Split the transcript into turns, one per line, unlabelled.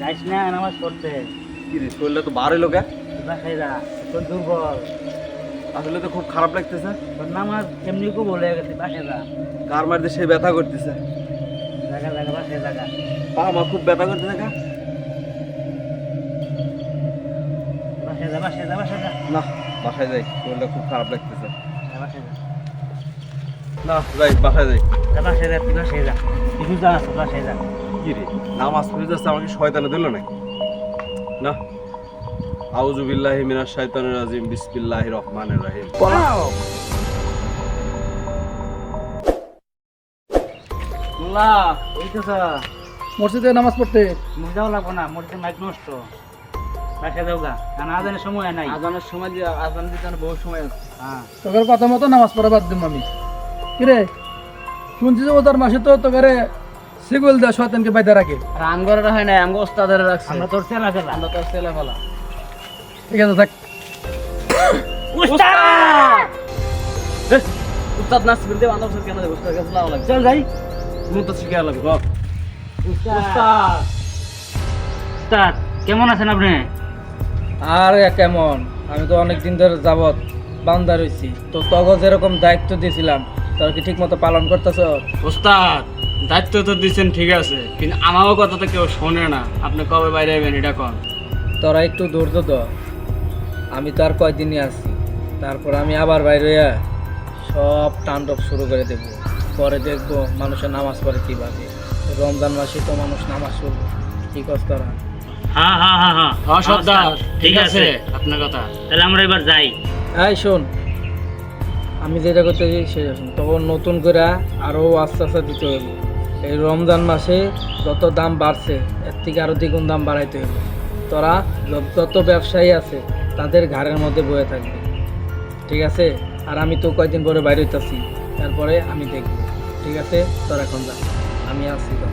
যাইস না নামাজ পড়তে।
কি রে শরীরটা তো বার হইলো কে?
বাসায় যা, তোর দুর্বল।
আসলে তো খুব খারাপ লাগতেছে।
তোর নামাজ এমনি খুব বলে গেছে, বাসায় যা।
কার মারতে সে ব্যথা করতেছে।
জায়গা জায়গা বাসায় জায়গা।
পা আমার খুব ব্যথা করতেছে কা?
বাসায় যা, বাসায় যা, বাসায় যা।
না বাসায় যাই, শরীরটা খুব খারাপ লাগতেছে।
যা, বাসায় যা।
না যাই বাসায় যাই।
যা, বাসায় যা, তুই বাসায় যা। তুই রোজা আছো, বাসায় যা।
কি রে নামাজ পড়ে যাচ্ছে, আমাকে শয়তানে দিল নাকি? না। আউযু বিল্লাহি মিনাশ শাইতানির রাজিম, বিসমিল্লাহির রহমানির রহিম।
আল্লাহ, এই তো যা।
মসজিদে নামাজ পড়তে
যাওয়া লাগবো না, মসজিদে মাইক নষ্ট। বাসায় যাও গা, কারণ আজানের সময় নাই।
আজানের সময় দিয়ে আজান দিতে আর বহু সময় আছে।
হ্যাঁ।
তোদের কথা মতো নামাজ পড়া বাদ দিম আমি। কিরে শুনছি যে ওদের মাসে তো তোকে সিগুল দেয় শয়তানকে বাইদা রাখে।
আর আমগরের হয় না, আমগো ওস্তাদের রাখছে। আমরা তোর ছেলা ফেলা। আমরা তোর ছেলা ফেলা।
ঠিক আছে থাক।
উস্তাদ!
উস্তাদ নাচ করতে বান্দর সব কেন দেব? উস্তাদ কাছে লাও লাগে।
চল যাই।
মুত শিখা লাগে বাপ।
উস্তাদ! উস্তাদ, কেমন আছেন আপনি?
আর কেমন, আমি তো অনেক দিন ধরে যাবত বান্দা রয়েছি, তো তখন যেরকম দায়িত্ব দিয়েছিলাম তোর কি ঠিক মতো পালন করতেছ?
ওস্তাদ, দায়িত্ব তো দিচ্ছেন ঠিক আছে, কিন্তু আমারও কথা তো কেউ শোনে না। আপনি কবে বাইরে যাবেন এটা কন।
তোরা একটু ধৈর্য ধর, আমি তো আর কয়দিনই আছি, তারপর আমি আবার বাইরে হইয়া সব তাণ্ডব শুরু করে দেব। পরে দেখবো মানুষের নামাজ পড়ে কীভাবে। রমজান মাসে তো মানুষ নামাজ পড়বে, কি কষ্ট তোরা?
হ্যাঁ হ্যাঁ হ্যাঁ হ্যাঁ।
হ্যাঁ সর্দার,
ঠিক আছে।
আপনার কথা।
তাহলে আমরা এবার যাই।
এই শোন, আমি যেটা করতে চাই সেটা শোন। তখন নতুন করে আরও আস্তে আস্তে দিতে হইব। এই রমজান মাসে যত দাম বাড়ছে এর থেকে আরও দ্বিগুণ দাম বাড়াইতে হইব। তোরা যত ব্যবসায়ী আছে তাদের ঘাড়ের মধ্যে বয়ে থাকবে, ঠিক আছে? আর আমি তো কয়েকদিন পরে বাইরে হইতাছি, তারপরে আমি দেখব, ঠিক আছে? তোরা এখন যা, আমি আসছি তো।